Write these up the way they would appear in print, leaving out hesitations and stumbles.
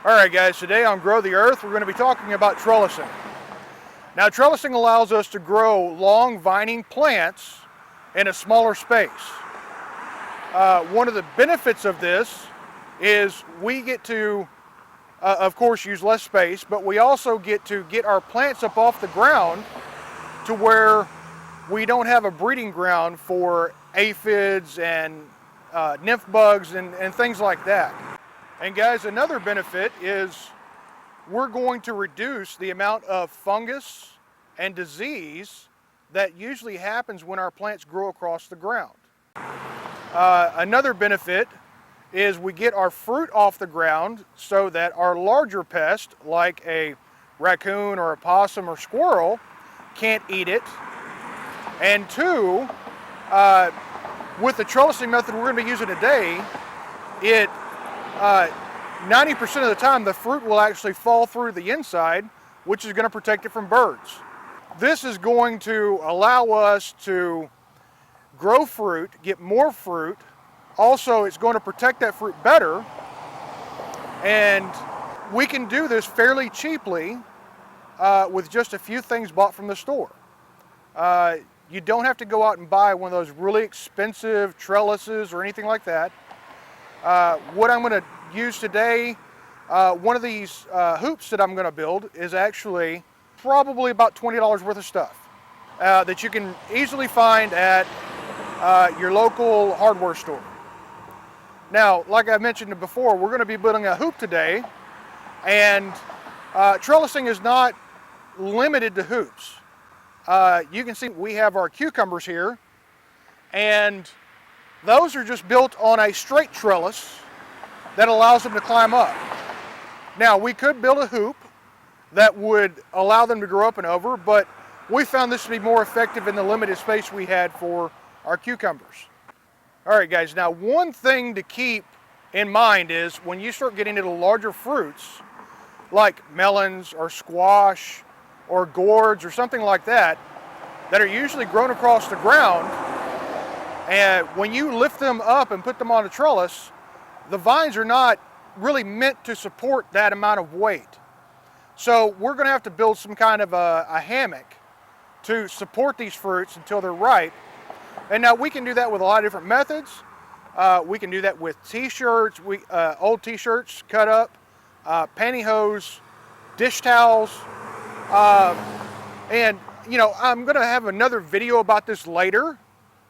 Alright guys, today on Grow the Earth we're going to be talking about trellising. Now trellising allows us to grow long vining plants in a smaller space. One of the benefits of this is we get to, of course, use less space, but we also get to get our plants up off the ground to where we don't have a breeding ground for aphids and nymph bugs and things like that. And guys, another benefit is we're going to reduce the amount of fungus and disease that usually happens when our plants grow across the ground. Another benefit is we get our fruit off the ground so that our larger pests, like a raccoon or a possum or squirrel, can't eat it. And two, with the trellising method we're going to be using today, 90% of the time the fruit will actually fall through the inside, which is going to protect it from birds. This is going to allow us to grow fruit, get more fruit. Also, it's going to protect that fruit better, and we can do this fairly cheaply with just a few things bought from the store. You don't have to go out and buy one of those really expensive trellises or anything like that. What I'm going to use today, one of these hoops that I'm going to build is actually probably about $20 worth of stuff that you can easily find at your local hardware store. Now, like I mentioned before, we're going to be building a hoop today, and trellising is not limited to hoops. You can see we have our cucumbers here, and those are just built on a straight trellis that allows them to climb up. Now, we could build a hoop that would allow them to grow up and over, but we found this to be more effective in the limited space we had for our cucumbers. All right, guys, now one thing to keep in mind is when you start getting into larger fruits, like melons or squash or gourds or something like that, that are usually grown across the ground, and when you lift them up and put them on a trellis, the vines are not really meant to support that amount of weight. So we're going to have to build some kind of a hammock to support these fruits until they're ripe. And now we can do that with a lot of different methods. We can do that with t-shirts, old t-shirts cut up, pantyhose, dish towels, and you know, I'm going to have another video about this later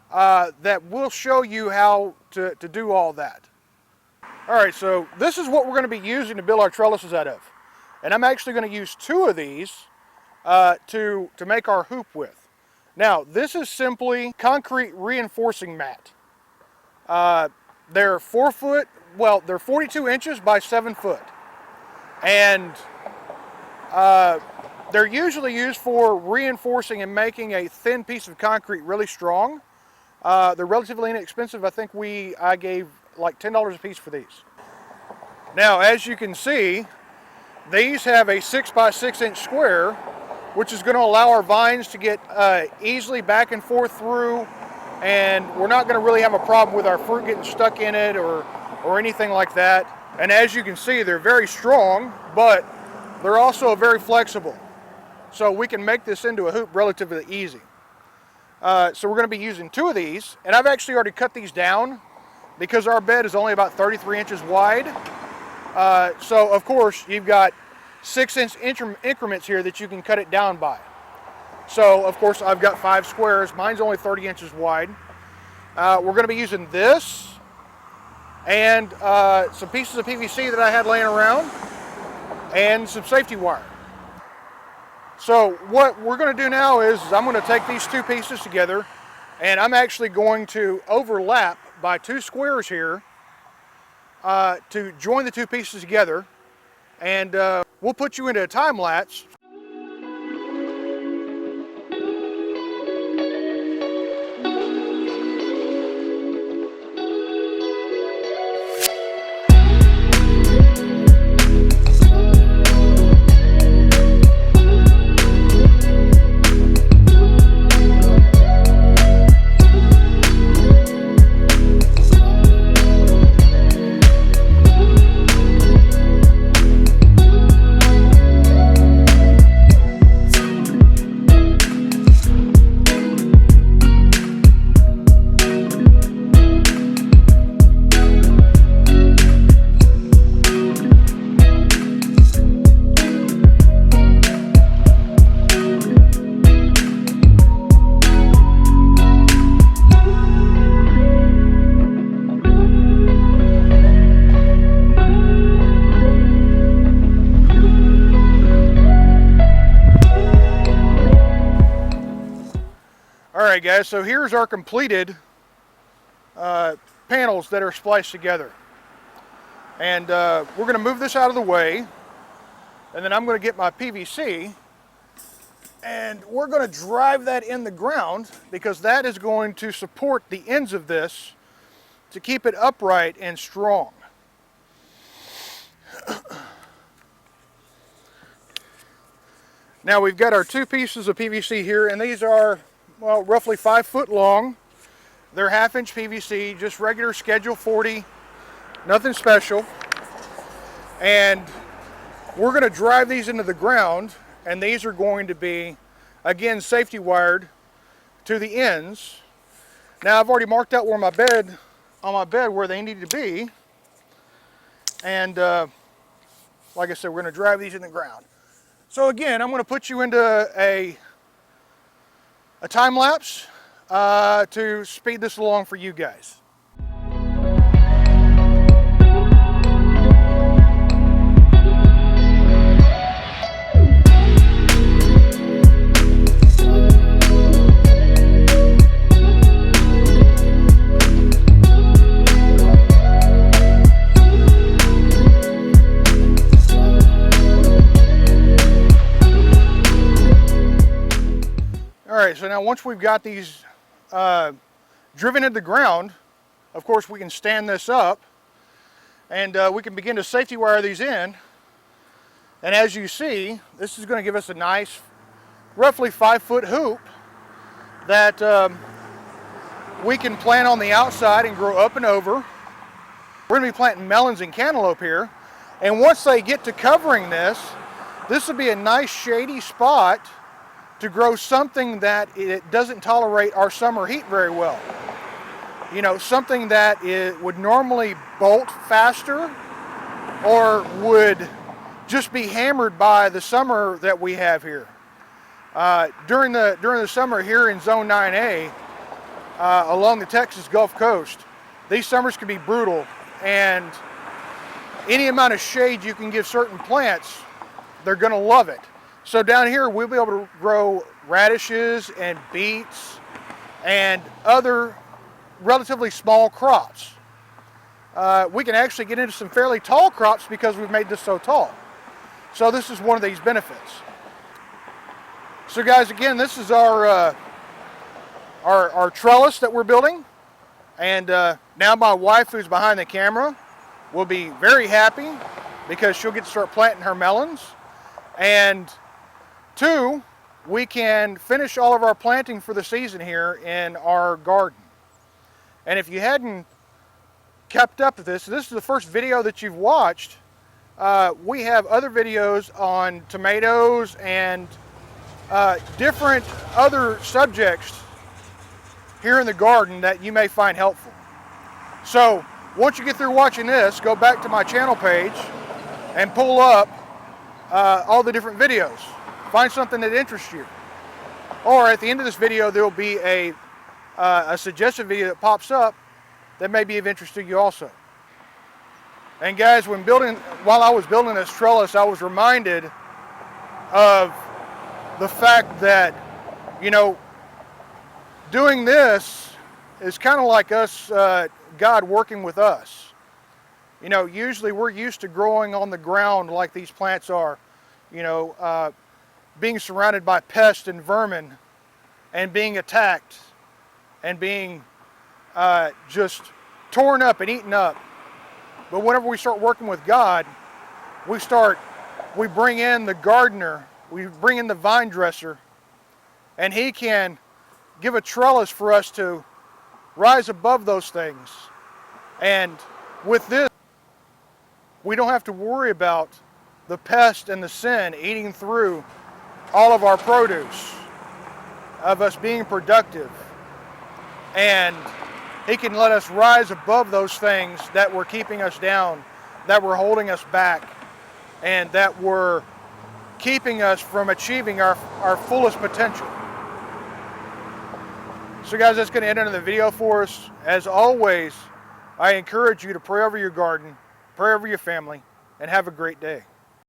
that will show you how to do all that. Alright, so this is what we're going to be using to build our trellises out of. And I'm actually going to use two of these to make our hoop with. Now, this is simply concrete reinforcing mat. They're 4 foot, well, they're 42 inches by 7 foot. And they're usually used for reinforcing and making a thin piece of concrete really strong. They're relatively inexpensive. I think I gave like $10 a piece for these. Now, as you can see, these have a 6 by 6 inch square, which is going to allow our vines to get easily back and forth through, and we're not going to really have a problem with our fruit getting stuck in it or anything like that. And as you can see, they're very strong, but they're also very flexible. So we can make this into a hoop relatively easy. So we're going to be using two of these, and I've actually already cut these down because our bed is only about 33 inches wide. So of course you've got 6-inch increments here that you can cut it down by. So of course I've got 5 squares. Mine's only 30 inches wide. We're going to be using this and some pieces of PVC that I had laying around and some safety wire. So what we're going to do now is I'm going to take these two pieces together, and I'm actually going to overlap by 2 squares here to join the two pieces together, and we'll put you into a time lapse. Alright guys, so here's our completed panels that are spliced together. And we're going to move this out of the way, and then I'm going to get my PVC, and we're going to drive that in the ground because that is going to support the ends of this to keep it upright and strong. Now we've got our two pieces of PVC here, and these are, well, roughly 5 foot long. They're 1/2 inch PVC, just regular Schedule 40, nothing special. And we're going to drive these into the ground, and these are going to be, again, safety wired to the ends. Now I've already marked out where my bed, on my bed, where they need to be. And like I said, we're going to drive these in the ground. So again, I'm going to put you into a time lapse to speed this along for you guys. Alright, so now once we've got these driven into the ground, of course we can stand this up and we can begin to safety wire these in. And as you see, this is going to give us a nice, roughly 5 foot hoop that we can plant on the outside and grow up and over. We're going to be planting melons and cantaloupe here. And once they get to covering this, this will be a nice shady spot to grow something that it doesn't tolerate our summer heat very well. You know, something that would normally bolt faster or would just be hammered by the summer that we have here. During the summer here in Zone 9A, along the Texas Gulf Coast, these summers can be brutal, and any amount of shade you can give certain plants, they're going to love it. So down here we'll be able to grow radishes and beets and other relatively small crops. We can actually get into some fairly tall crops because we've made this so tall. So this is one of these benefits. So guys, again, this is our trellis that we're building. And now my wife, who's behind the camera, will be very happy because she'll get to start planting her melons. And 2, we can finish all of our planting for the season here in our garden. And if you hadn't kept up with this is the first video that you've watched. We have other videos on tomatoes and different other subjects here in the garden that you may find helpful. So once you get through watching this, go back to my channel page and pull up all the different videos. Find something that interests you. Or at the end of this video, there will be a suggested video that pops up that may be of interest to you also. And guys, while I was building this trellis, I was reminded of the fact that, you know, doing this is kind of like us, God working with us. You know, usually we're used to growing on the ground like these plants are, you know, being surrounded by pests and vermin and being attacked and being just torn up and eaten up. But whenever we start working with God, we bring in the gardener, we bring in the vine dresser, and he can give a trellis for us to rise above those things. And with this, we don't have to worry about the pest and the sin eating through all of our produce, of us being productive. And he can let us rise above those things that were keeping us down, that were holding us back, and that were keeping us from achieving our fullest potential. So guys, that's going to end another video for us. As always, I encourage you to pray over your garden, pray over your family, and have a great day.